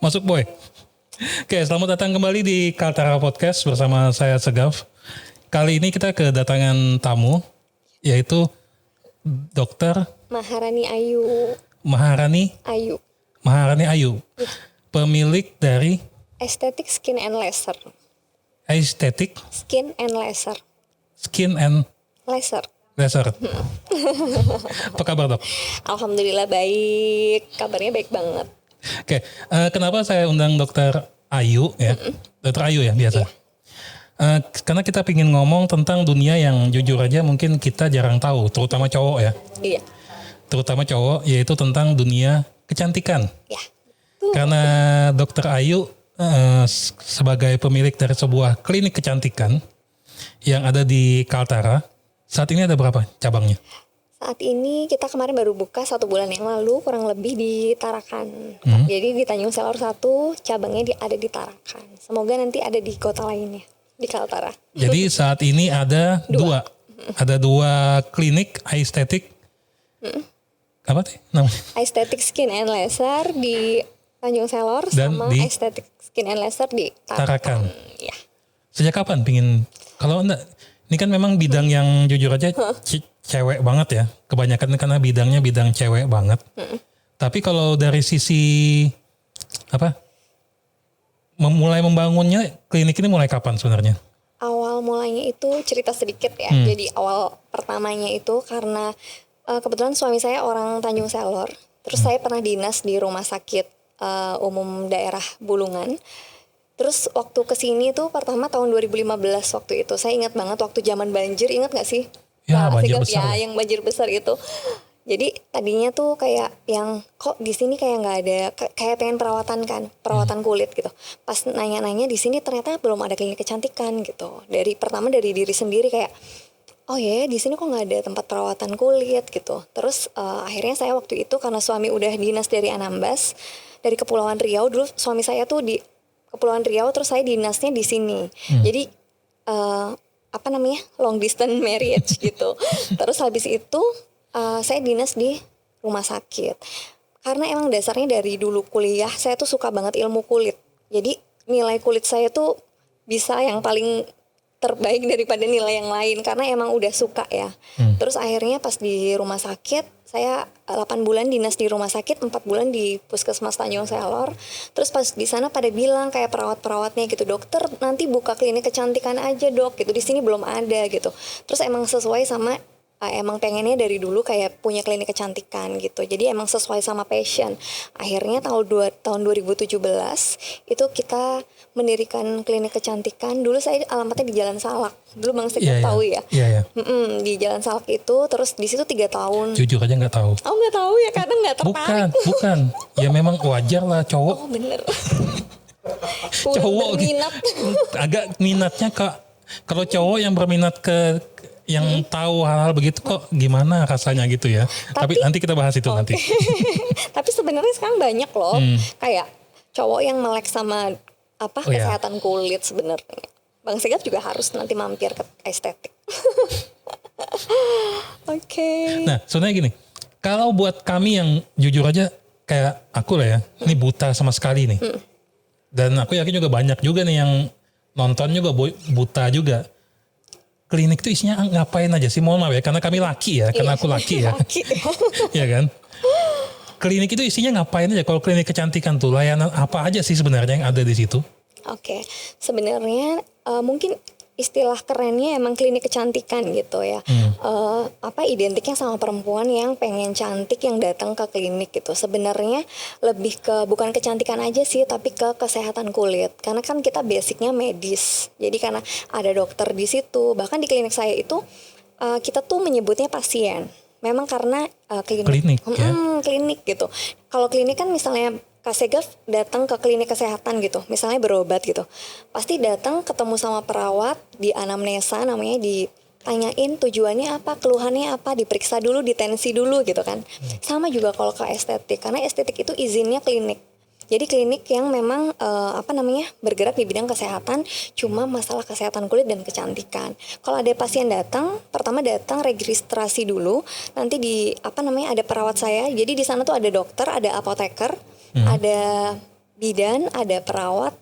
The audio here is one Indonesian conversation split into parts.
Masuk boy. Oke, selamat datang kembali di Kaltara Podcast bersama saya Segaf. Kali ini kita kedatangan tamu, yaitu Dokter Maharani Ayu. Maharani Ayu, pemilik dari Aesthetic Skin and Laser. Aesthetic Skin and Laser. Skin and Laser. Laser. Apa kabar dok? Alhamdulillah baik. Kabarnya baik banget. Oke, kenapa saya undang Dokter Ayu ya? Dokter Ayu ya biasa. Karena kita ingin ngomong tentang dunia yang jujur aja mungkin kita jarang tahu, terutama cowok ya. Iya. Terutama cowok, yaitu tentang dunia kecantikan. Ya. Karena Dokter Ayu sebagai pemilik dari sebuah klinik kecantikan yang ada di Kaltara, saat ini ada berapa cabangnya? Saat ini kita kemarin baru buka 1 bulan yang lalu kurang lebih di Tarakan. Jadi di Tanjung Selor 1 cabangnya ada di Tarakan. Semoga nanti ada di kota lainnya di Kaltara. Jadi saat ini ada dua. Ada 2 klinik aesthetic. Apa sih namanya? Aesthetic Skin and Laser di Tanjung Selor Dan sama di Aesthetic Skin and Laser di Tarakan. Ya. Sejak kapan pingin? Kalau enggak, ini kan memang bidang yang jujur aja cewek banget ya. Kebanyakan karena bidangnya bidang cewek banget. Tapi kalau dari sisi memulai membangunnya klinik ini mulai kapan sebenarnya? Awal mulanya itu cerita sedikit ya. Jadi awal pertamanya itu karena kebetulan suami saya orang Tanjung Selor. Terus saya pernah dinas di rumah sakit umum daerah Bulungan. Terus waktu kesini tuh pertama tahun 2015 waktu itu. Saya ingat banget waktu zaman banjir, ingat gak sih? Ya, Pak banjir Sigap, besar. ya, yang banjir besar itu. Jadi tadinya tuh kayak yang kok di sini kayak nggak ada, kayak pengen perawatan kulit gitu. Pas nanya-nanya di sini ternyata belum ada klinik kecantikan gitu. Pertama dari diri sendiri kayak, oh ya di sini kok nggak ada tempat perawatan kulit gitu. Terus akhirnya saya waktu itu karena suami udah dinas dari Anambas, dari Kepulauan Riau. Dulu suami saya tuh di Kepulauan Riau, terus saya dinasnya di sini. Jadi long distance marriage gitu. Terus habis itu saya dinas di rumah sakit. Karena emang dasarnya dari dulu kuliah saya tuh suka banget ilmu kulit. Jadi nilai kulit saya tuh bisa yang paling terbaik daripada nilai yang lain karena emang udah suka ya. Terus akhirnya pas di rumah sakit saya 8 bulan dinas di rumah sakit, 4 bulan di Puskesmas Tanjung Selor. Terus pas di sana pada bilang kayak perawat-perawatnya gitu, dokter nanti buka klinik kecantikan aja dok gitu, di sini belum ada gitu. Terus emang sesuai sama emang pengennya dari dulu kayak punya klinik kecantikan gitu. Jadi emang sesuai sama passion. Akhirnya tahun 2017 itu kita mendirikan klinik kecantikan. Dulu saya alamatnya di Jalan Salak. Dulu Bang Sigap tahu ya. Iya. Di Jalan Salak itu, terus di situ 3 tahun. Jujur aja nggak tahu. Oh nggak tahu ya, kadang nggak tertarik. Bukan. Ya memang wajar lah cowok. Oh bener. Cowok berminat. agak minatnya kalau cowok yang berminat ke yang tahu hal-hal begitu kok gimana rasanya gitu ya. Tapi nanti kita bahas itu nanti. Tapi sebenarnya sekarang banyak loh kayak cowok yang melek sama kesehatan kulit sebenarnya. Bang Sigap juga harus nanti mampir ke estetik. Oke. Nah, sebenarnya gini. Kalau buat kami yang jujur aja kayak aku lah ya, ini buta sama sekali nih. Dan aku yakin juga banyak juga nih yang nonton juga buta juga. Klinik itu isinya ngapain aja sih? Mohon maaf ya, karena kami laki ya, karena aku laki ya. Iya kan? Klinik itu isinya ngapain aja? Kalau klinik kecantikan tuh layanan apa aja sih sebenarnya yang ada di situ? Oke, sebenarnya mungkin istilah kerennya emang klinik kecantikan gitu ya. Identiknya sama perempuan yang pengen cantik yang datang ke klinik gitu. Sebenarnya lebih ke bukan kecantikan aja sih, tapi ke kesehatan kulit. Karena kan kita basicnya medis. Jadi karena ada dokter di situ. Bahkan di klinik saya itu kita tuh menyebutnya pasien. Memang karena klinik gitu. Kalau klinik kan misalnya Kak Segaf datang ke klinik kesehatan gitu, misalnya berobat gitu, pasti datang ketemu sama perawat, di anamnesa namanya, ditanyain tujuannya apa, keluhannya apa, diperiksa dulu, ditensi dulu gitu kan. Sama juga kalau ke estetik, karena estetik itu izinnya klinik. Jadi klinik yang memang bergerak di bidang kesehatan, cuma masalah kesehatan kulit dan kecantikan. Kalau ada pasien datang, pertama datang registrasi dulu, nanti ada perawat saya. Jadi di sana tuh ada dokter, ada apoteker, ada bidan, ada perawat.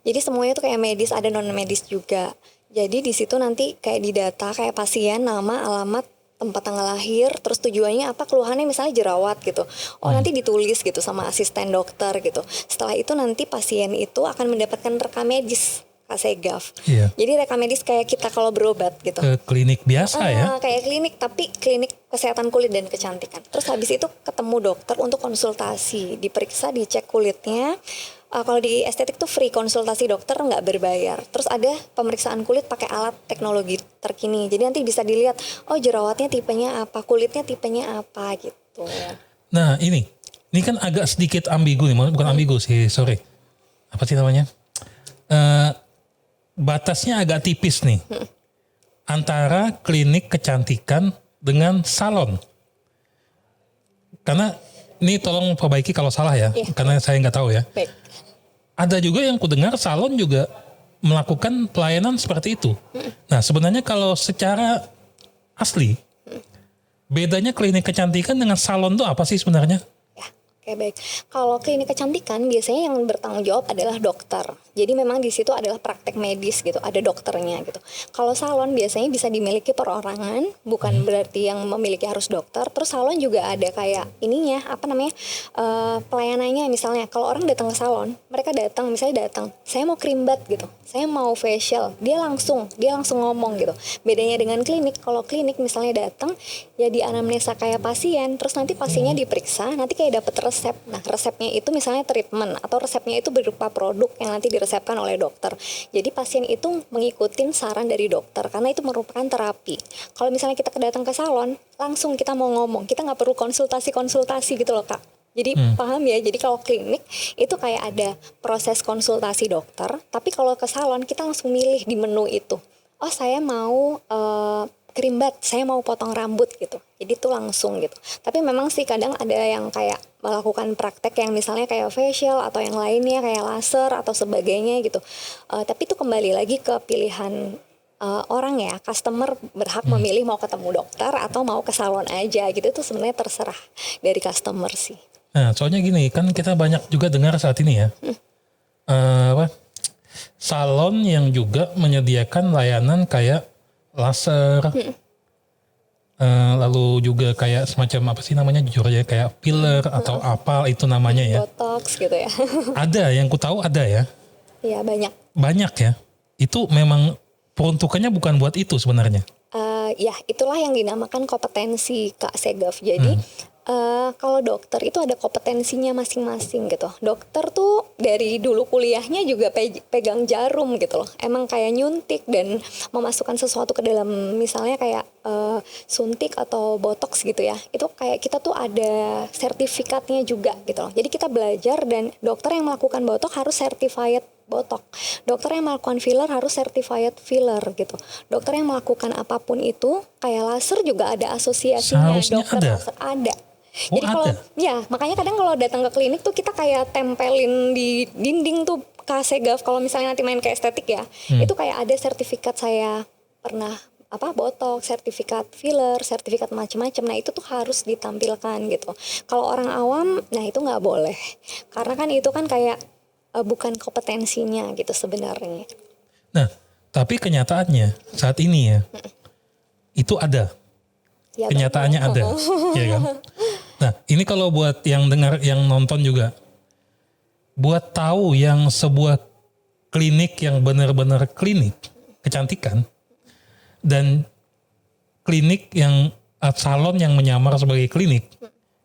Jadi semuanya tuh kayak medis, ada non medis juga. Jadi di situ nanti kayak didata kayak pasien, nama, alamat, tempat tanggal lahir, terus tujuannya apa, keluhannya misalnya jerawat gitu. Oh nanti ditulis gitu sama asisten dokter gitu. Setelah itu nanti pasien itu akan mendapatkan rekam medis Kak Segaf. Iya. Jadi rekam medis kayak kita kalau berobat gitu. Ke klinik biasa ya. Kayak klinik, tapi klinik kesehatan kulit dan kecantikan. Terus habis itu ketemu dokter untuk konsultasi, diperiksa, dicek kulitnya. Kalau di estetik tuh free konsultasi dokter, nggak berbayar. Terus ada pemeriksaan kulit pakai alat teknologi terkini. Jadi nanti bisa dilihat, oh jerawatnya tipenya apa, kulitnya tipenya apa gitu. Nah ini kan agak sedikit ambigu nih, bukan ambigu sih, sorry. Apa sih namanya? Batasnya agak tipis nih. Antara klinik kecantikan dengan salon. Karena ini tolong perbaiki kalau salah ya, karena saya nggak tahu ya. Baik. Ada juga yang kudengar salon juga melakukan pelayanan seperti itu. Nah sebenarnya kalau secara asli, bedanya klinik kecantikan dengan salon itu apa sih sebenarnya? Ya, oke baik. Kalau klinik kecantikan biasanya yang bertanggung jawab adalah dokter. Jadi memang di situ adalah praktek medis gitu, ada dokternya gitu. Kalau salon biasanya bisa dimiliki perorangan, bukan berarti yang memiliki harus dokter. Terus salon juga ada kayak ininya, apa namanya, pelayanannya misalnya. Kalau orang datang ke salon, mereka datang, saya mau creambath gitu, saya mau facial, dia langsung ngomong gitu. Bedanya dengan klinik, kalau klinik misalnya datang, ya di anamnesa kayak pasien, terus nanti pasiennya diperiksa, nanti kayak dapet resep. Nah resepnya itu misalnya treatment, atau resepnya itu berupa produk yang nanti diresepkan oleh dokter. Jadi pasien itu mengikuti saran dari dokter karena itu merupakan terapi. Kalau misalnya kita datang ke salon, langsung kita mau ngomong, kita nggak perlu konsultasi gitu loh Kak. Jadi paham ya, jadi kalau klinik itu kayak ada proses konsultasi dokter, tapi kalau ke salon kita langsung milih di menu itu. Oh saya mau creambath, saya mau potong rambut gitu. Jadi itu langsung gitu. Tapi memang sih kadang ada yang kayak melakukan praktek yang misalnya kayak facial atau yang lainnya kayak laser atau sebagainya gitu. Tapi itu kembali lagi ke pilihan orang ya. Customer berhak memilih mau ketemu dokter atau mau ke salon aja gitu. Itu sebenarnya terserah dari customer sih. Nah soalnya gini, kan kita banyak juga dengar saat ini ya. Salon yang juga menyediakan layanan kayak laser, lalu juga kayak semacam apa sih namanya, jujur aja kayak filler atau apa itu namanya ya. Botox gitu ya. Ada yang ku tahu ada ya. Iya banyak. Banyak ya. Itu memang peruntukannya bukan buat itu sebenarnya. Ya itulah yang dinamakan kompetensi Kak Segaf. Jadi kalau dokter itu ada kompetensinya masing-masing gitu. Dokter tuh dari dulu kuliahnya juga pegang jarum gitu loh. Emang kayak nyuntik dan memasukkan sesuatu ke dalam misalnya kayak suntik atau botox gitu ya. Itu kayak kita tuh ada sertifikatnya juga gitu loh. Jadi kita belajar dan dokter yang melakukan botox harus certified botok. Dokter yang melakukan filler harus certified filler gitu. Dokter yang melakukan apapun itu kayak laser juga ada asosiasinya. Seharusnya dokter ada. laser ada. Oh, Jadi kalau ada? ya makanya kadang kalau datang ke klinik tuh kita kayak tempelin di dinding tuh Kak Segaf kalau misalnya nanti main ke estetik ya. Itu kayak ada sertifikat saya pernah botox, sertifikat filler, sertifikat macam-macam. Nah itu tuh harus ditampilkan gitu. Kalau orang awam, nah itu nggak boleh. Karena kan itu kan kayak bukan kompetensinya gitu sebenarnya. Nah, tapi kenyataannya saat ini ya, itu ada. Ya, Kenyataannya ada, ya kan? Nah, ini kalau buat yang dengar, yang nonton juga, buat tahu yang sebuah klinik yang benar-benar klinik kecantikan dan klinik yang salon yang menyamar sebagai klinik,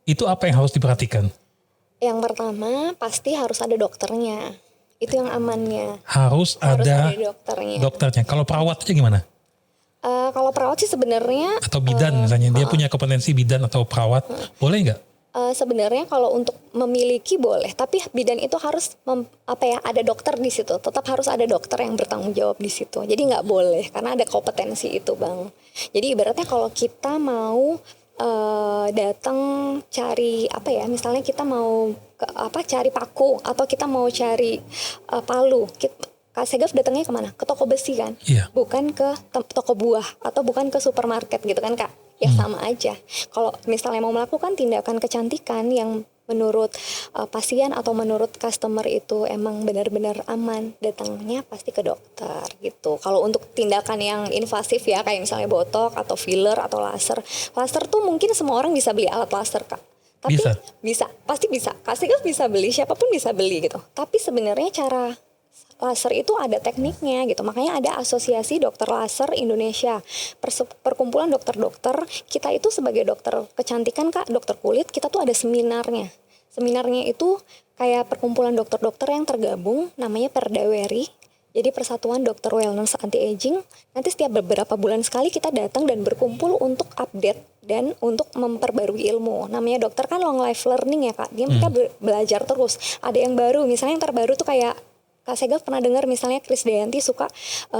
itu apa yang harus diperhatikan? Yang pertama pasti harus ada dokternya. Itu yang amannya. Harus ada dokternya. dokternya. Kalau perawatnya gimana? Kalau perawat sih sebenarnya Atau bidan misalnya, dia punya kompetensi bidan atau perawat, boleh nggak? Sebenarnya kalau untuk memiliki boleh, tapi bidan itu harus ada dokter di situ. Tetap harus ada dokter yang bertanggung jawab di situ. Jadi nggak boleh karena ada kompetensi itu bang. Jadi ibaratnya kalau kita mau datang cari misalnya kita mau cari paku atau kita mau cari palu. Kak Segaf datangnya kemana? Ke toko besi kan? Iya. Bukan ke toko buah atau bukan ke supermarket gitu kan Kak? Ya sama aja. Kalau misalnya mau melakukan tindakan kecantikan yang menurut pasien atau menurut customer itu emang benar-benar aman, datangnya pasti ke dokter gitu. Kalau untuk tindakan yang invasif ya kayak misalnya botok atau filler atau laser. Laser tuh mungkin semua orang bisa beli alat laser, Kak. Tapi pasti bisa. Kasih bisa beli, siapapun bisa beli gitu. Tapi sebenarnya cara laser itu ada tekniknya gitu. Makanya ada Asosiasi Dokter Laser Indonesia. Perkumpulan dokter-dokter. Kita itu sebagai dokter kecantikan, Kak, dokter kulit, kita tuh ada seminarnya. Seminarnya itu kayak perkumpulan dokter-dokter yang tergabung, namanya Perdaweri. Jadi Persatuan Dokter Wellness Anti-Aging. Nanti setiap beberapa bulan sekali kita datang dan berkumpul untuk update dan untuk memperbarui ilmu. Namanya dokter kan long life learning ya, Kak. Dia mereka belajar terus. Ada yang baru, misalnya yang terbaru tuh kayak Kak Segaf pernah dengar misalnya Krisdayanti suka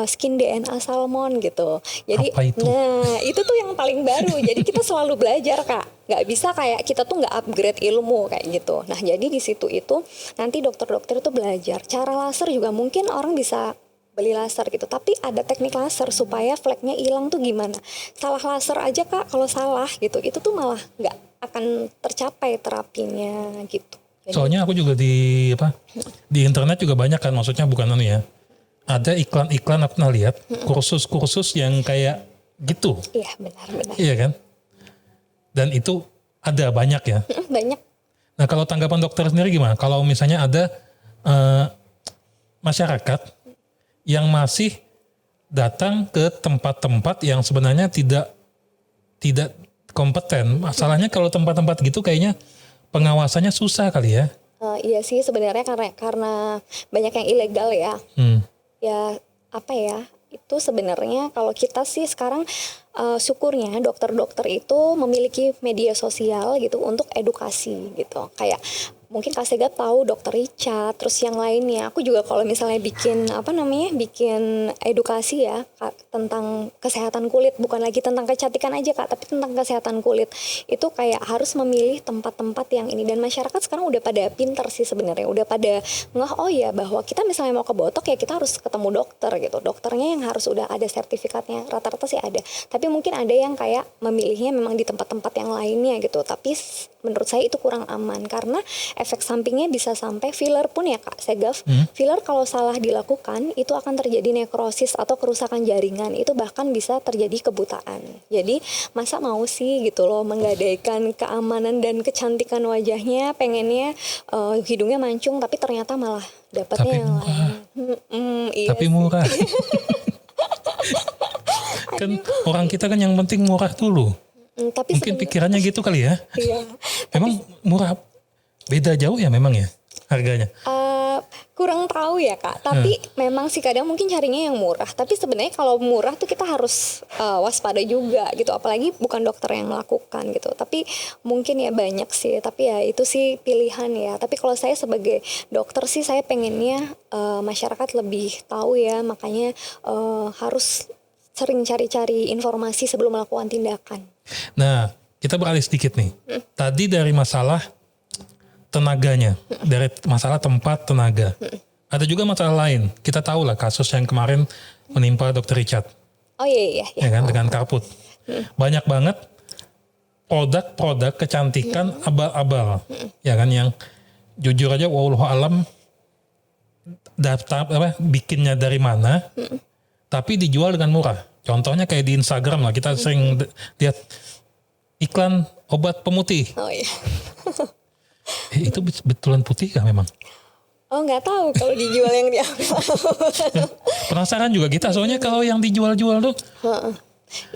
skin DNA salmon gitu. Jadi apa itu? Nah itu tuh yang paling baru. Jadi kita selalu belajar, Kak. Nggak bisa kayak kita tuh nggak upgrade ilmu kayak gitu. Nah jadi di situ itu nanti dokter-dokter itu belajar. Cara laser juga mungkin orang bisa beli laser gitu. Tapi ada teknik laser supaya fleknya hilang tuh gimana. Salah laser aja, Kak, kalau salah gitu. Itu tuh malah nggak akan tercapai terapinya gitu. Soalnya aku juga di internet juga banyak kan, maksudnya bukan ya. Ada iklan-iklan aku pernah lihat kursus-kursus yang kayak gitu. Iya, benar. Iya kan? Dan itu ada banyak ya. Banyak. Nah, kalau tanggapan dokter sendiri gimana? Kalau misalnya ada masyarakat yang masih datang ke tempat-tempat yang sebenarnya tidak kompeten. Masalahnya kalau tempat-tempat gitu kayaknya pengawasannya susah kali ya. Iya sih sebenarnya karena banyak yang ilegal ya. Ya apa ya? Itu sebenarnya kalau kita sih sekarang syukurnya dokter-dokter itu memiliki media sosial gitu untuk edukasi gitu. Kayak mungkin Kak Segaf tahu Dokter Richard, terus yang lainnya. Aku juga kalau misalnya bikin bikin edukasi ya tentang kesehatan kulit, bukan lagi tentang kecantikan aja, Kak, tapi tentang kesehatan kulit. Itu kayak harus memilih tempat-tempat yang ini, dan masyarakat sekarang udah pada pinter sih sebenarnya, udah pada oh ya bahwa kita misalnya mau ke botok ya kita harus ketemu dokter gitu. Dokternya yang harus udah ada sertifikatnya, rata-rata sih ada. Tapi mungkin ada yang kayak memilihnya memang di tempat-tempat yang lainnya gitu. Tapi menurut saya itu kurang aman karena efek sampingnya bisa sampai filler pun ya, Kak Segaf. Filler kalau salah dilakukan itu akan terjadi nekrosis atau kerusakan jaringan. Itu bahkan bisa terjadi kebutaan. Jadi masa mau sih gitu loh menggadaikan keamanan dan kecantikan wajahnya, pengennya hidungnya mancung tapi ternyata malah dapatnya yang lain. Iya tapi murah. Kan orang kita kan yang penting murah dulu. Tapi mungkin pikirannya gitu kali ya. Iya. Memang murah, beda jauh ya memang ya harganya. Kurang tahu ya, Kak. Tapi memang sih kadang mungkin carinya yang murah. Tapi sebenarnya kalau murah tuh kita harus waspada juga gitu. Apalagi bukan dokter yang melakukan gitu. Tapi mungkin ya banyak sih. Tapi ya itu sih pilihan ya. Tapi kalau saya sebagai dokter sih saya pengennya masyarakat lebih tahu ya. Makanya harus sering cari-cari informasi sebelum melakukan tindakan. Nah, kita beralih sedikit nih. Tadi dari masalah tenaganya, dari masalah tempat tenaga. Ada juga masalah lain. Kita tahu lah kasus yang kemarin menimpa Dr. Richard. Oh iya. Ya kan, dengan karput. Banyak banget produk-produk kecantikan abal-abal. Ya kan, yang jujur aja wallahu alam bikinnya dari mana, tapi dijual dengan murah. Contohnya kayak di Instagram lah, kita sering lihat iklan obat pemutih. Oh iya. Itu betulan putih kah memang? Oh nggak tahu kalau dijual yang diambil. Penasaran juga kita, soalnya kalau yang dijual-jual tuh.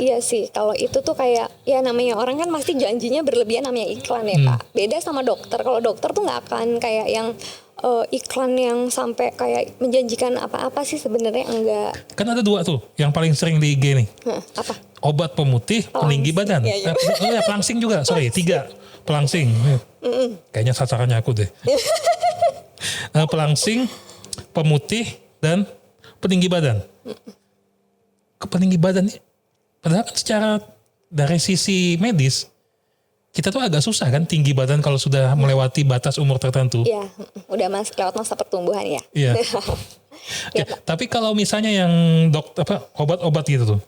Iya sih, kalau itu tuh kayak ya namanya orang kan pasti janjinya berlebihan, namanya iklan ya, Kak. Beda sama dokter. Kalau dokter tuh nggak akan kayak yang iklan yang sampai kayak menjanjikan apa-apa sih sebenarnya enggak. Kan ada dua tuh yang paling sering di IG nih. Apa? Obat pemutih peninggi badan. Iya. Pelangsing juga, sorry, 3 pelangsing. Kayaknya sasarannya aku deh. Pelangsing, pemutih, dan peninggi badan. Ke peninggi badan nih, padahal kan secara dari sisi medis kita tuh agak susah kan tinggi badan kalau sudah melewati batas umur tertentu. Iya, udah lewat masa pertumbuhan ya. Iya. Oke, tapi kalau misalnya yang obat-obat gitu tuh.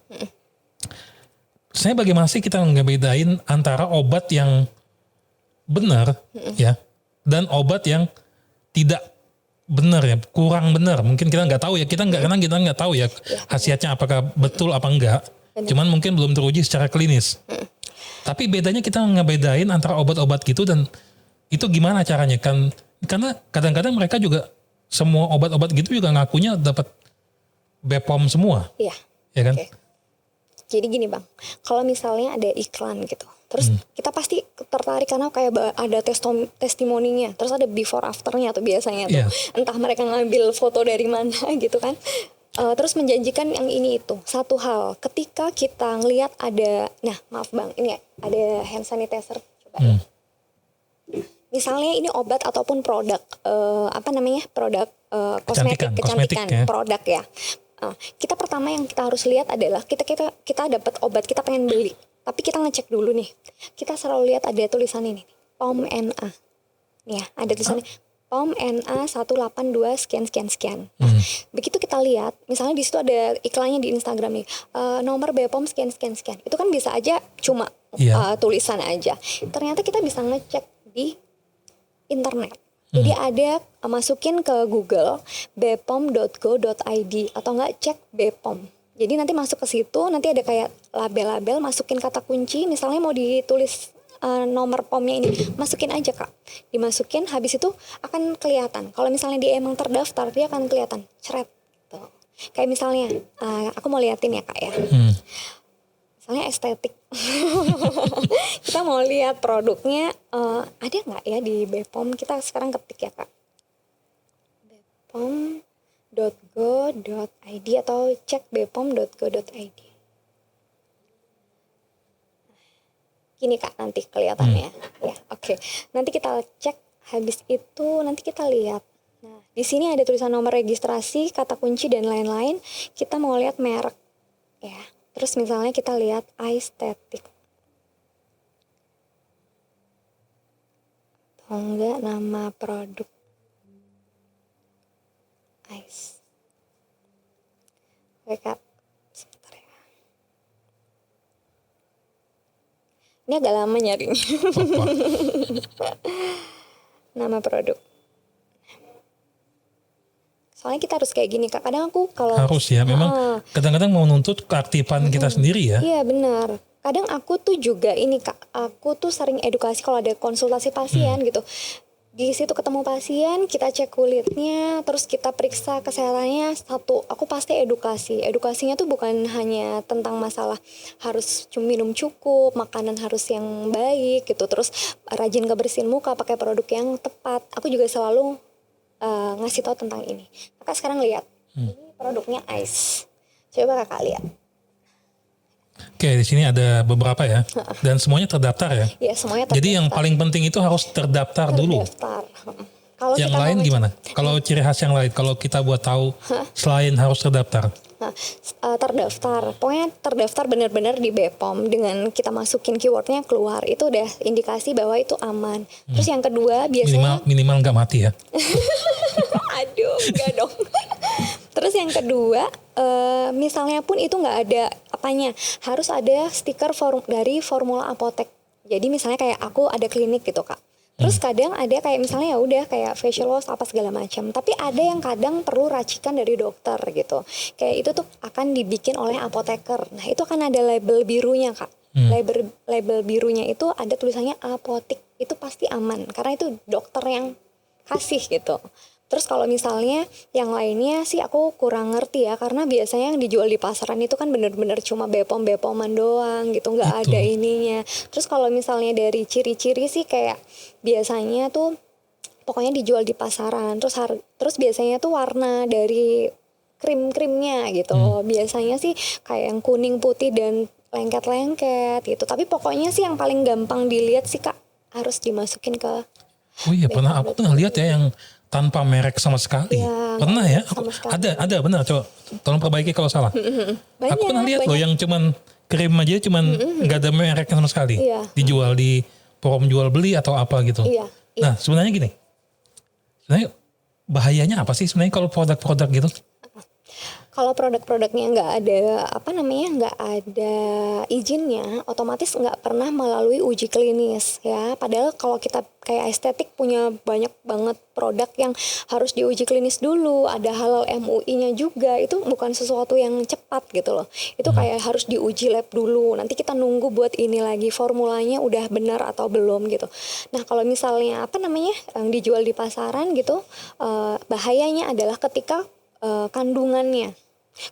Saya bagaimana sih kita ngebedain antara obat yang benar ya, dan obat yang tidak benar ya, kurang benar. Mungkin kita nggak tahu ya, karena kita nggak tahu ya khasiatnya apakah betul apa enggak. Cuman mungkin belum teruji secara klinis. Tapi bedanya kita ngebedain antara obat-obat gitu dan itu gimana caranya kan? Karena kadang-kadang mereka juga semua obat-obat gitu juga ngakunya dapat BPOM semua. Iya. Ya kan? Oke. Jadi gini Bang, kalau misalnya ada iklan gitu, terus kita pasti tertarik karena kayak ada testimoninya, terus ada before afternya tuh biasanya tuh, entah mereka ngambil foto dari mana gitu kan, terus menjanjikan yang ini itu. Satu hal, ketika kita ngelihat ada, nah maaf Bang, ini ya, ada hand sanitizer, coba ya. Misalnya ini obat ataupun produk, produk kecantikan ya. Produk ya. Kita pertama yang kita harus lihat adalah kita dapat obat, kita pengen beli, tapi kita ngecek dulu nih. Kita selalu lihat ada tulisan ini, POM NA. Nih ya, ada tulisannya POM NA 182 sekian. Nah, begitu kita lihat, misalnya di situ ada iklannya di Instagram nih, nomor BPOM sekian. Itu kan bisa aja cuma tulisan aja. Ternyata kita bisa ngecek di internet. Jadi ada masukin ke Google bpom.go.id atau enggak cek BPOM. Jadi nanti masuk ke situ, nanti ada kayak label-label, masukin kata kunci, misalnya mau ditulis nomor POM-nya ini, masukin aja Kak. Dimasukin, habis itu akan kelihatan. Kalau misalnya dia emang terdaftar, dia akan kelihatan ceret gitu. Kayak misalnya, aku mau liatin ya Kak ya. Misalnya estetik. Kita mau lihat produknya ada nggak ya di BPOM. Kita sekarang ketik ya Kak, bpom.go.id atau cek bpom.go.id. Gini Kak nanti kelihatannya ya. Oke. Nanti kita cek, habis itu nanti kita lihat. Nah di sini ada tulisan nomor registrasi, kata kunci dan lain-lain. Kita mau lihat merek ya. Terus misalnya kita lihat aesthetic. Atau enggak nama produk. Ice. Oke Kak, sebentar ya. Ini agak lama nyarinya. Nama produk. Soalnya kita harus kayak gini Kak. Kadang aku kalau harus ya, memang kadang-kadang mau nuntut keaktifan kita sendiri ya. Iya benar. Kadang aku tuh juga ini Kak, aku tuh sering edukasi kalau ada konsultasi pasien gitu. Di situ ketemu pasien, kita cek kulitnya, terus kita periksa kesehatannya. Satu, aku pasti edukasi. Edukasinya tuh bukan hanya tentang masalah harus minum cukup, makanan harus yang baik gitu, terus rajin kebersihin muka, pakai produk yang tepat. Aku juga selalu ngasih tahu tentang ini. Kakak sekarang lihat, ini produknya Ice. Coba Kakak lihat. Oke, di sini ada beberapa ya, dan semuanya terdaftar ya. Iya, semuanya terdaftar. Jadi yang paling penting itu harus terdaftar dulu. Kalau yang lain gimana? Kalau ciri khas yang lain, kalau kita buat tahu selain harus terdaftar. Nah, terdaftar, pokoknya terdaftar benar-benar di BPOM dengan kita masukin keywordnya keluar, itu udah indikasi bahwa itu aman. Terus yang kedua biasanya minimal nggak mati ya. Aduh, enggak dong. Terus yang kedua, misalnya pun itu nggak ada apanya, harus ada stiker dari formula apotek. Jadi misalnya kayak aku ada klinik gitu Kak. Terus kadang ada kayak misalnya ya udah kayak facial wash apa segala macam. Tapi ada yang kadang perlu racikan dari dokter gitu. Kayak itu tuh akan dibikin oleh apoteker. Nah itu akan ada label birunya Kak. Label birunya itu ada tulisannya apotik. Itu pasti aman karena itu dokter yang kasih gitu. Terus kalau misalnya yang lainnya sih aku kurang ngerti ya, karena biasanya yang dijual di pasaran itu kan bener-bener cuma BPOM-BPOMan doang gitu, nggak ada ininya. Terus kalau misalnya dari ciri-ciri sih kayak biasanya tuh pokoknya dijual di pasaran. Terus biasanya tuh warna dari krim-krimnya gitu. Biasanya sih kayak yang kuning, putih dan lengket-lengket gitu. Tapi pokoknya sih yang paling gampang dilihat sih Kak, harus dimasukin ke. Oh iya, aku pernah lihat ya yang tanpa merek sama sekali. Ya, pernah ya? Ada benar. Coba tolong perbaiki kalau salah. Aku pernah lihat loh yang cuman krim aja, cuman nggak ada merek sama sekali. Iya. Dijual di forum jual beli atau apa gitu. Iya. Nah sebenarnya gini, sebenarnya bahayanya apa sih sebenarnya kalau produk-produk gitu? Kalau produk-produknya nggak ada nggak ada izinnya, otomatis nggak pernah melalui uji klinis ya. Padahal kalau kita kayak estetik punya banyak banget produk yang harus diuji klinis dulu, ada halal MUI-nya juga. Itu bukan sesuatu yang cepat gitu loh. Itu kayak harus diuji lab dulu. Nanti kita nunggu buat ini lagi formulanya udah benar atau belum gitu. Nah kalau misalnya yang dijual di pasaran gitu, bahayanya adalah ketika kandungannya.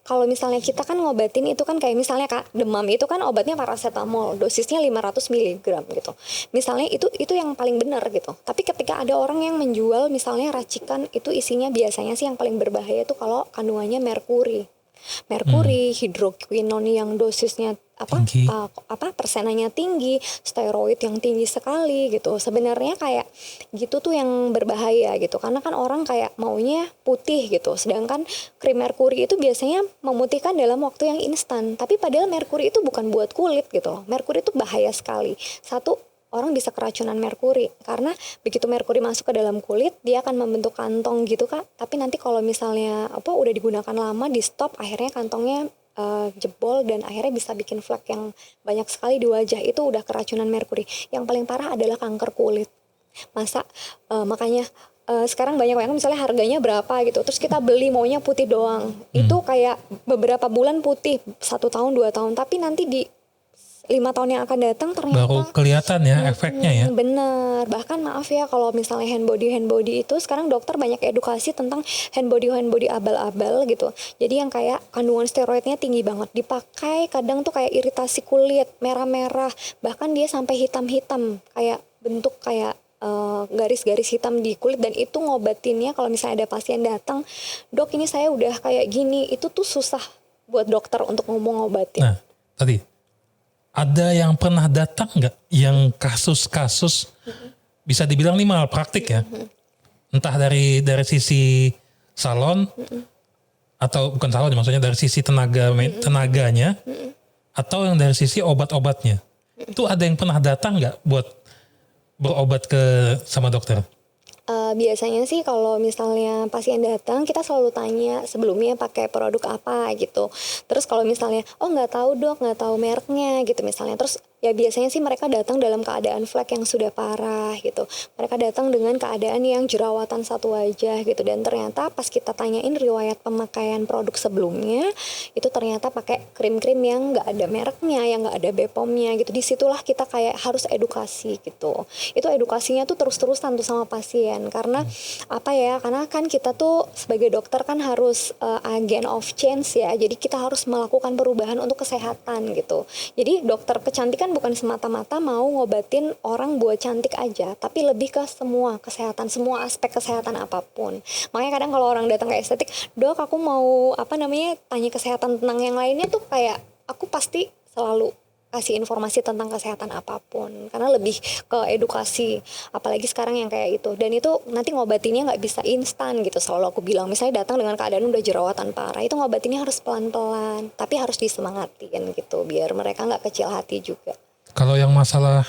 Kalau misalnya kita kan ngobatin itu kan kayak misalnya Kak, demam itu kan obatnya paracetamol, dosisnya 500 mg gitu. Misalnya itu yang paling benar gitu. Tapi ketika ada orang yang menjual misalnya racikan, itu isinya biasanya sih yang paling berbahaya itu kalau kandungannya merkuri. Hidroquinon yang dosisnya Tinggi. persenannya tinggi, steroid yang tinggi sekali gitu. Sebenarnya kayak gitu tuh yang berbahaya gitu. Karena kan orang kayak maunya putih gitu. Sedangkan krim merkuri itu biasanya memutihkan dalam waktu yang instan. Tapi padahal merkuri itu bukan buat kulit gitu. Merkuri itu bahaya sekali. Satu, orang bisa keracunan merkuri karena begitu merkuri masuk ke dalam kulit dia akan membentuk kantong gitu Kak. Tapi nanti kalau misalnya udah digunakan lama di stop, akhirnya kantongnya jebol dan akhirnya bisa bikin flek yang banyak sekali di wajah. Itu udah keracunan merkuri. Yang paling parah adalah kanker kulit. Makanya sekarang banyak yang misalnya harganya berapa gitu, terus kita beli maunya putih doang. Itu kayak beberapa bulan putih, 1 tahun 2 tahun, tapi nanti di 5 tahun yang akan datang ternyata Baru kelihatan ya efeknya ya. Bener. Bahkan maaf ya kalau misalnya hand body itu sekarang dokter banyak edukasi tentang hand body abal-abal gitu. Jadi yang kayak kandungan steroidnya tinggi banget, dipakai kadang tuh kayak iritasi kulit, merah-merah, bahkan dia sampai hitam-hitam, kayak bentuk kayak garis-garis hitam di kulit. Dan itu ngobatinnya kalau misalnya ada pasien datang, dok ini saya udah kayak gini, itu tuh susah buat dokter untuk ngomong ngobatin. Nah tadi ada yang pernah datang nggak yang kasus-kasus bisa dibilang nih malpraktik ya? Entah dari sisi salon atau bukan salon, maksudnya dari sisi tenaganya atau yang dari sisi obat-obatnya. Itu ada yang pernah datang nggak buat berobat sama dokter? Biasanya sih kalau misalnya pasien datang, kita selalu tanya sebelumnya pakai produk apa gitu. Terus kalau misalnya nggak tahu dok, nggak tahu mereknya gitu misalnya, terus ya biasanya sih mereka datang dalam keadaan flek yang sudah parah gitu. Mereka datang dengan keadaan yang jerawatan satu wajah gitu, dan ternyata pas kita tanyain riwayat pemakaian produk sebelumnya, itu ternyata pakai krim-krim yang nggak ada mereknya, yang nggak ada BPOM-nya gitu. Disitulah kita kayak harus edukasi gitu. Itu edukasinya tuh terus-terusan tuh sama pasien. Karena karena kan kita tuh sebagai dokter kan harus agent of change ya. Jadi kita harus melakukan perubahan untuk kesehatan gitu. Jadi dokter kecantikan bukan semata-mata mau ngobatin orang buat cantik aja, tapi lebih ke semua kesehatan, semua aspek kesehatan apapun. Makanya kadang kalau orang datang ke estetik, dok aku mau tanya kesehatan tentang yang lainnya tuh, kayak aku pasti selalu kasih informasi tentang kesehatan apapun, karena lebih ke edukasi, apalagi sekarang yang kayak itu. Dan itu nanti ngobatinnya nggak bisa instan gitu, selalu aku bilang. Misalnya datang dengan keadaan udah jerawatan parah, itu ngobatinnya harus pelan-pelan, tapi harus disemangatin gitu, biar mereka nggak kecil hati juga. Kalau yang masalah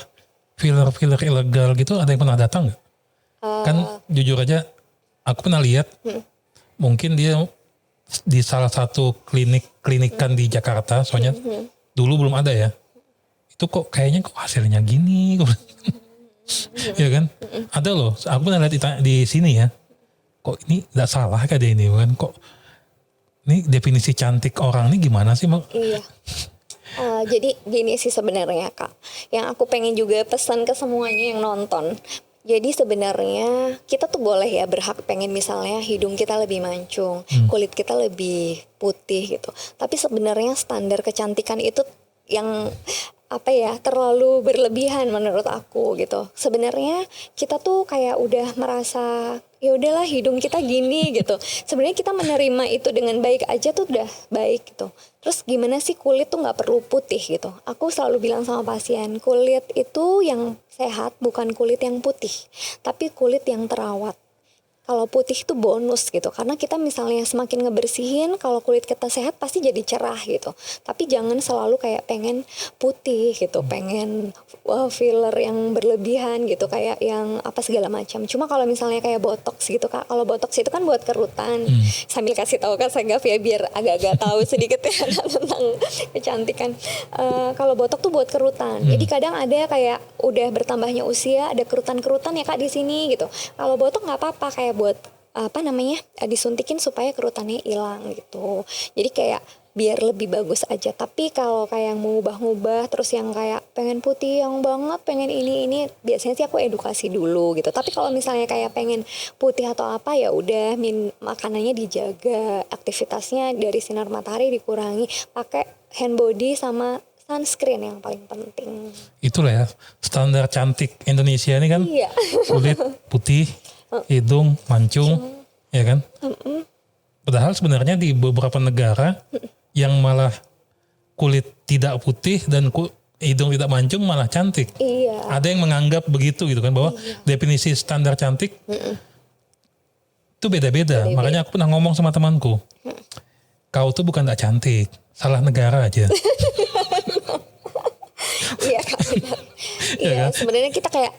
filler ilegal gitu, ada yang pernah datang nggak? Kan jujur aja, aku pernah lihat, mungkin dia di salah satu klinikan di Jakarta, soalnya dulu belum ada ya. Itu kok kayaknya hasilnya gini, ya kan? Ada loh, aku pernah lihat di sini ya. Kok ini nggak salah kan dia ini kan? Kok ini definisi cantik orang ini gimana sih? Iya. Jadi gini sih sebenarnya Kak, yang aku pengen juga pesan ke semuanya yang nonton. Jadi sebenarnya kita tuh boleh ya berhak pengen misalnya hidung kita lebih mancung, kulit kita lebih putih gitu. Tapi sebenarnya standar kecantikan itu yang terlalu berlebihan menurut aku gitu. Sebenarnya kita tuh kayak udah merasa ya udahlah hidung kita gini gitu. Sebenarnya kita menerima itu dengan baik aja tuh udah baik gitu. Terus gimana sih kulit tuh nggak perlu putih gitu. Aku selalu bilang sama pasien, kulit itu yang sehat bukan kulit yang putih, tapi kulit yang terawat. kalau putih itu bonus gitu, karena kita misalnya semakin ngebersihin, kalau kulit kita sehat pasti jadi cerah gitu. Tapi jangan selalu kayak pengen putih gitu, pengen filler yang berlebihan gitu, kayak yang apa segala macam. Cuma kalau misalnya kayak botox gitu Kak, kalau botox itu kan buat kerutan. Sambil kasih tahu Kak Segaf ya biar agak-agak tahu sedikit ya tentang kecantikan. Kalau botox tuh buat kerutan. Jadi kadang ada kayak udah bertambahnya usia, ada kerutan-kerutan ya Kak di sini gitu. Kalau botox nggak apa-apa, kayak buat apa namanya disuntikin supaya kerutannya hilang gitu. Jadi kayak biar lebih bagus aja. Tapi kalau kayak yang mau ngubah-ngubah terus yang kayak pengen putih yang banget, pengen ini biasanya sih aku edukasi dulu gitu. Tapi kalau misalnya kayak pengen putih atau apa ya udah makanannya dijaga, aktivitasnya dari sinar matahari dikurangi, pakai hand body sama sunscreen yang paling penting. Itulah ya standar cantik Indonesia ini kan, Iya. kulit putih, hidung mancung, ya kan? Padahal sebenarnya di beberapa negara yang malah kulit tidak putih dan hidung tidak mancung malah cantik. Iya. Ada yang menganggap begitu gitu kan, bahwa definisi standar cantik itu beda-beda. Makanya aku pernah ngomong sama temanku, kau tuh bukan gak cantik, salah negara aja. Iya Kak, benar. Iya, kan? sebenarnya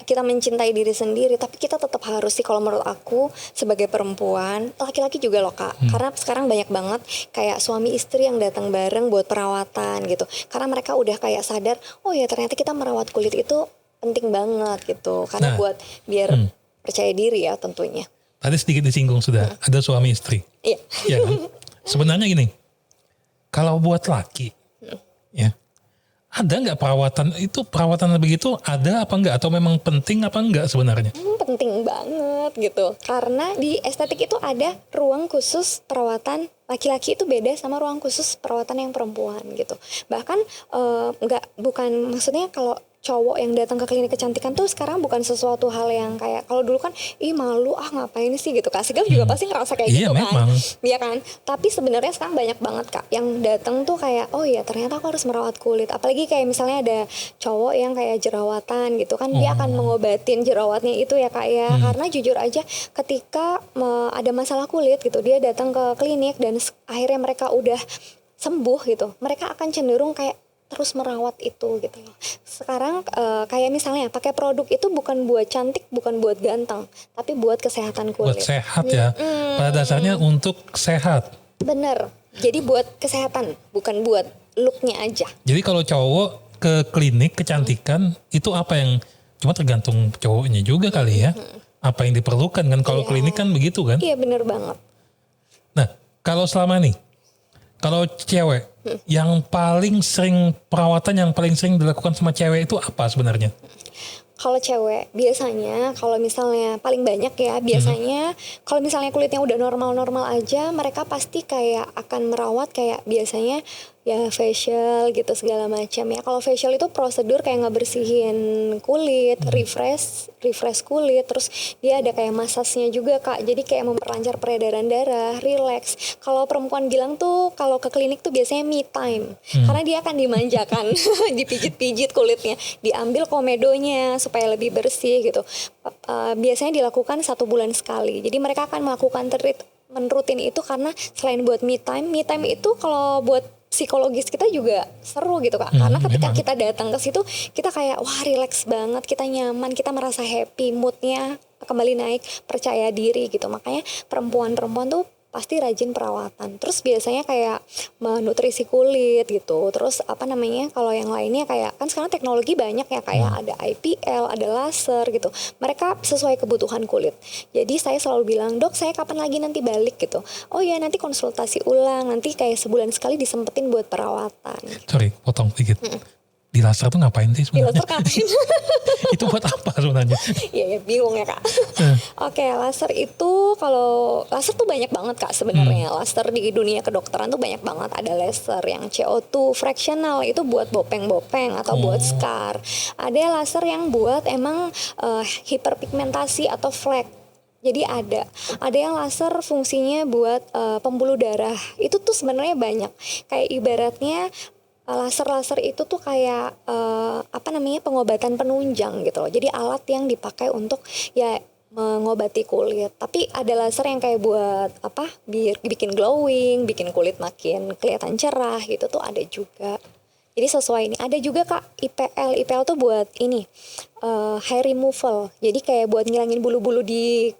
kita mencintai diri sendiri, tapi kita tetap harus sih kalau menurut aku sebagai perempuan, laki-laki juga loh Kak. Karena sekarang banyak banget kayak suami istri yang datang bareng buat perawatan gitu. Karena mereka udah kayak sadar, oh ya ternyata kita merawat kulit itu penting banget gitu. Karena buat biar percaya diri ya tentunya. Tadi sedikit disinggung sudah, ada suami istri. Iya. Ya kan? Sebenarnya gini, kalau buat laki, ya ada nggak perawatan begitu ada apa enggak, atau memang penting apa enggak sebenarnya? Penting banget gitu, karena di estetik itu ada ruang khusus perawatan laki-laki itu beda sama ruang khusus perawatan yang perempuan gitu. Bahkan bukan maksudnya kalau cowok yang datang ke klinik kecantikan tuh sekarang bukan sesuatu hal yang kayak kalau dulu kan malu ngapain sih gitu. Kak Sigaf juga pasti ngerasa kayak Iya, gitu memang. kan. Iya kan? Tapi sebenarnya sekarang banyak banget Kak yang datang tuh kayak oh ya ternyata aku harus merawat kulit. Apalagi kayak misalnya ada cowok yang kayak jerawatan gitu kan, dia akan mengobatin jerawatnya itu ya Kak ya. Karena jujur aja ketika ada masalah kulit gitu, dia datang ke klinik dan akhirnya mereka udah sembuh gitu, mereka akan cenderung kayak terus merawat itu gitu loh. Sekarang kayak misalnya pakai produk itu bukan buat cantik, bukan buat ganteng, tapi buat kesehatan kulit. Buat sehat ya. Pada dasarnya untuk sehat. Bener. Jadi buat kesehatan, bukan buat looknya aja. Jadi kalau cowok ke klinik kecantikan itu apa yang cuma tergantung cowoknya juga kali ya. Apa yang diperlukan kan kalau klinik kan begitu kan. Iya bener banget. Nah, kalau selama nih, kalau cewek yang paling sering perawatan yang paling sering dilakukan sama cewek itu apa sebenarnya? Kalau cewek biasanya kalau misalnya paling banyak ya biasanya kalau misalnya kulitnya udah normal-normal aja, mereka pasti kayak akan merawat kayak biasanya ya facial gitu segala macam ya. Kalau facial itu prosedur kayak ngebersihin kulit, refresh kulit, terus dia ada kayak masasnya juga Kak. Jadi kayak memperlancar peredaran darah, relax. Kalau perempuan bilang tuh kalau ke klinik tuh biasanya me time. Karena dia akan dimanjakan, dipijit-pijit kulitnya, diambil komedonya supaya lebih bersih gitu. Biasanya dilakukan 1 bulan sekali. Jadi mereka akan melakukan treatment rutin itu karena selain buat me time itu kalau buat psikologis kita juga seru gitu Kak. Karena ketika kita datang ke situ kita kayak wah relax banget, kita nyaman, kita merasa happy, moodnya kembali naik, percaya diri gitu. Makanya perempuan-perempuan tuh pasti rajin perawatan. Terus biasanya kayak menutrisi kulit gitu. Terus apa namanya kalau yang lainnya kayak kan sekarang teknologi banyak ya kayak ada IPL, ada laser gitu. Mereka sesuai kebutuhan kulit. Jadi saya selalu bilang, "Dok, saya kapan lagi nanti balik?" gitu. "Oh ya, nanti konsultasi ulang. Nanti kayak sebulan sekali disempetin buat perawatan." Sorry, potong dikit. Di laser tuh ngapain sih Di sebenarnya? laser kapan? Itu buat apa sebenarnya? Iya, bingung ya Kak. Oke, laser itu kalau laser tuh banyak banget Kak sebenarnya. Laser di dunia kedokteran tuh banyak banget. Ada laser yang CO2 fractional itu buat bopeng-bopeng atau buat scar. Ada laser yang buat emang hiperpigmentasi atau flek. Jadi ada yang laser fungsinya buat pembuluh darah. Itu tuh sebenarnya banyak. Kayak ibaratnya laser itu tuh kayak pengobatan penunjang gitu loh. Jadi alat yang dipakai untuk ya mengobati kulit. Tapi ada laser yang kayak buat apa? Biar bikin glowing, bikin kulit makin kelihatan cerah gitu tuh ada juga. Jadi sesuai ini. Ada juga Kak IPL. IPL tuh buat ini hair removal. Jadi kayak buat ngilangin bulu-bulu di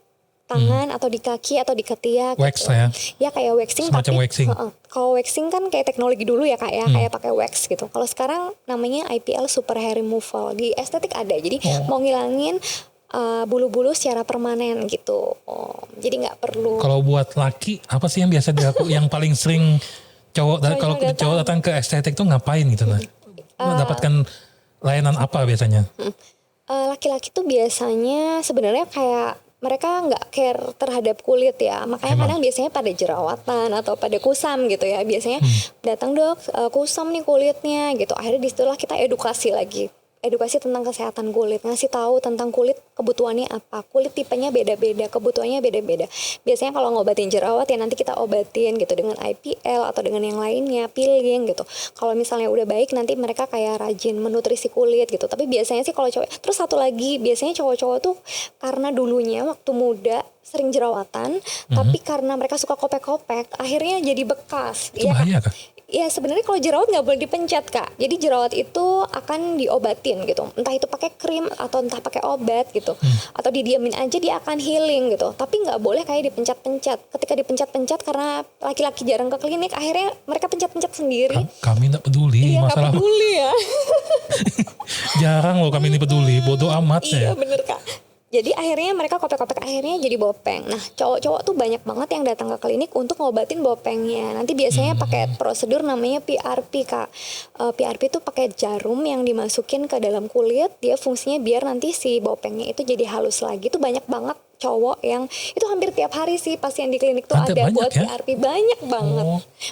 tangan atau di kaki atau di ketiak Wax gitu. ya. Ya kayak waxing Semacam tapi waxing. kalau waxing kan kayak teknologi dulu ya Kak ya, kayak pakai wax gitu. Kalau sekarang namanya IPL super hair removal. Di estetik ada. Jadi mau ngilangin bulu-bulu secara permanen gitu. Jadi nggak perlu. Kalau buat laki apa sih yang biasa dilakukan yang paling sering kalau cowok datang ke estetik tuh ngapain gitu nah? Mendapatkan layanan apa biasanya? Laki-laki tuh biasanya sebenarnya kayak mereka nggak care terhadap kulit ya, makanya kadang biasanya pada jerawatan atau pada kusam gitu ya, biasanya datang dok kusam nih kulitnya gitu, akhirnya disitulah kita edukasi tentang kesehatan kulit, ngasih tahu tentang kulit kebutuhannya apa, kulit tipenya beda-beda, kebutuhannya beda-beda. Biasanya kalau ngobatin jerawat ya nanti kita obatin gitu dengan IPL atau dengan yang lainnya, peeling gitu. Kalau misalnya udah baik nanti mereka kayak rajin menutrisi kulit gitu. Tapi biasanya sih kalau cowok, terus satu lagi biasanya cowok-cowok tuh karena dulunya waktu muda sering jerawatan, tapi karena mereka suka kopek-kopek, akhirnya jadi bekas. Itu bahaya kah? Ya sebenarnya kalau jerawat nggak boleh dipencet Kak. Jadi jerawat itu akan diobatin gitu. Entah itu pakai krim atau entah pakai obat gitu. Atau didiamin aja dia akan healing gitu. Tapi nggak boleh kayak dipencet-pencet. Ketika dipencet-pencet karena laki-laki jarang ke klinik, akhirnya mereka pencet-pencet sendiri. Kami nggak peduli Iya nggak masalah. peduli ya. Jarang loh kami ini peduli, bodoh amat Iya ya. bener Kak. Jadi akhirnya mereka kopek-kopek akhirnya jadi bopeng. Nah cowok-cowok tuh banyak banget yang datang ke klinik untuk ngobatin bopengnya. Nanti biasanya pakai prosedur namanya PRP Kak. PRP itu pakai jarum yang dimasukin ke dalam kulit. Dia fungsinya biar nanti si bopengnya itu jadi halus lagi. Itu banyak banget cowok yang itu hampir tiap hari sih pasien di klinik tuh ada buat ya? PRP. Banyak banget.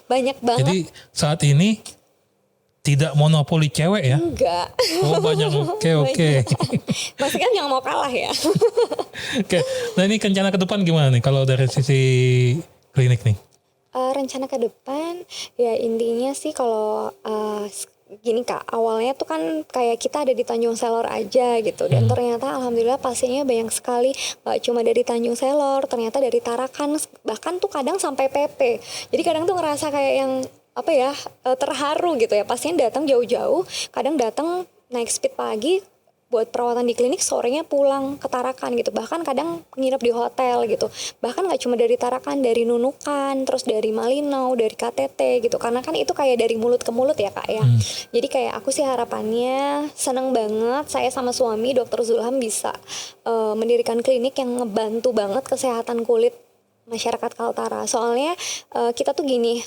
Banyak banget. Jadi saat ini tidak monopoli cewek ya? Enggak. Oh banyak, oke. Masih kan yang mau kalah ya. Oke, nah ini rencana ke depan gimana nih kalau dari sisi klinik nih? Rencana ke depan ya intinya sih kalau gini Kak, awalnya tuh kan kayak kita ada di Tanjung Selor aja gitu, dan ternyata alhamdulillah pasiennya banyak sekali, gak cuma dari Tanjung Selor, ternyata dari Tarakan, bahkan tuh kadang sampai PP. Jadi kadang tuh ngerasa kayak yang apa ya, terharu gitu ya, pasien datang jauh-jauh, kadang datang naik speed pagi buat perawatan di klinik, sorenya pulang ke Tarakan gitu, bahkan kadang nginep di hotel gitu, bahkan gak cuma dari Tarakan, dari Nunukan, terus dari Malinau, dari KTT gitu, karena kan itu kayak dari mulut ke mulut ya Kak ya. Jadi kayak aku sih harapannya seneng banget saya sama suami Dr. Zulham bisa mendirikan klinik yang ngebantu banget kesehatan kulit masyarakat Kaltara. Soalnya kita tuh gini,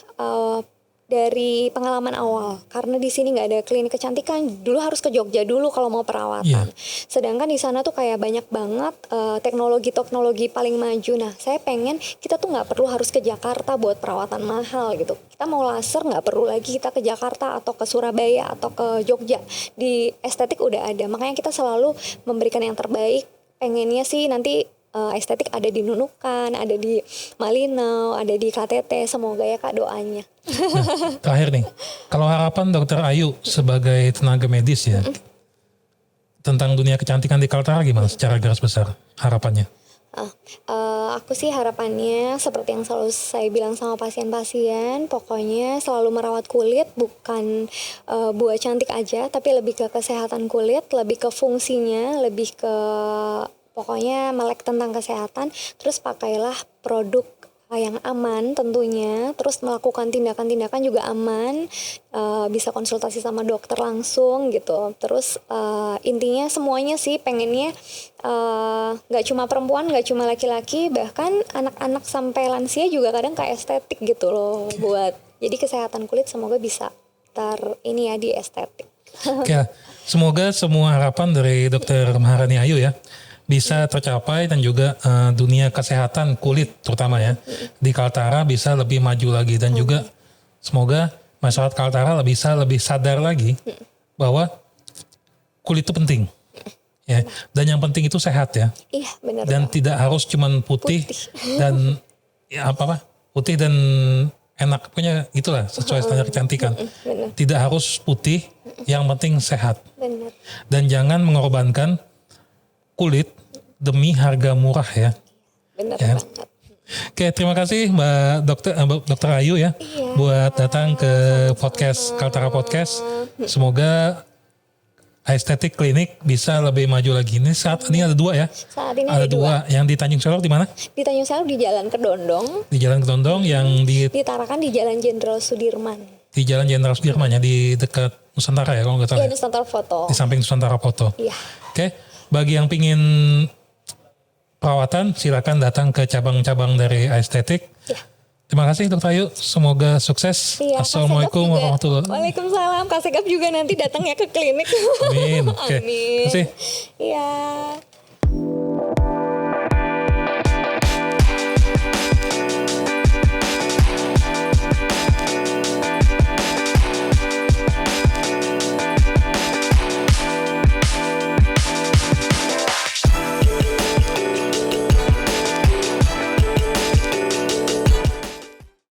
dari pengalaman awal, karena di sini nggak ada klinik kecantikan, dulu harus ke Jogja dulu kalau mau perawatan. Sedangkan di sana tuh kayak banyak banget teknologi paling maju. Nah, saya pengen kita tuh nggak perlu harus ke Jakarta buat perawatan mahal gitu. Kita mau laser nggak perlu lagi kita ke Jakarta atau ke Surabaya atau ke Jogja. Di estetik udah ada. Makanya kita selalu memberikan yang terbaik. Pengennya sih nanti estetik ada di Nunukan, ada di Malinau, ada di KTT. Semoga ya Kak doanya. Nah, terakhir nih, kalau harapan Dokter Ayu sebagai tenaga medis ya, tentang dunia kecantikan di Kaltara gimana secara garis besar harapannya? Aku sih harapannya seperti yang selalu saya bilang sama pasien-pasien, pokoknya selalu merawat kulit bukan buat cantik aja, tapi lebih ke kesehatan kulit, lebih ke fungsinya, lebih ke pokoknya melek tentang kesehatan. Terus pakailah produk yang aman tentunya, terus melakukan tindakan-tindakan juga aman, bisa konsultasi sama dokter langsung gitu. Terus intinya semuanya sih pengennya gak cuma perempuan, gak cuma laki-laki, bahkan anak-anak sampai lansia juga kadang ke estetik gitu loh, buat jadi kesehatan kulit semoga bisa ini ya di estetik. Oke, semoga semua harapan dari Dokter Maharani Ayu ya bisa tercapai, dan juga dunia kesehatan kulit terutama ya di Kaltara bisa lebih maju lagi, dan juga semoga masyarakat Kaltara bisa lebih sadar lagi bahwa kulit itu penting ya, dan yang penting itu sehat ya. Iya benar. Dan tidak harus cuman putih dan ya putih dan enak, pokoknya itulah sesuai standar kecantikan. Tidak harus putih, yang penting sehat. Benar. Dan jangan mengorbankan kulit demi harga murah ya. Bener Ya. banget. Oke, terima kasih Mbak Dokter Ayu ya buat datang ke podcast Kaltara Podcast. Semoga estetik klinik bisa lebih maju lagi. Ini saat ini ada 2 ya. Saat ini Ada 2 yang di Tanjung Selor di mana? Di Tanjung Selor di Jalan Kedondong, Di Jalan Ketondong, yang di ditarakan di Jalan Jenderal Sudirman. Jalan Jenderal Sudirman ya, di dekat Nusantara ya kalau nggak salah. Iya, Nusantara Foto. Di samping Nusantara Foto. Iya. Oke, bagi yang pingin perawatan silakan datang ke cabang-cabang dari estetik. Iya. Terima kasih Dokter Ayu, semoga sukses. Iya, Assalamualaikum warahmatullahi wabarakatuh. Waalaikumsalam. Kak Segap juga nanti datang ya ke klinik. Amin. Oke. Amin. Terima kasih. Iya.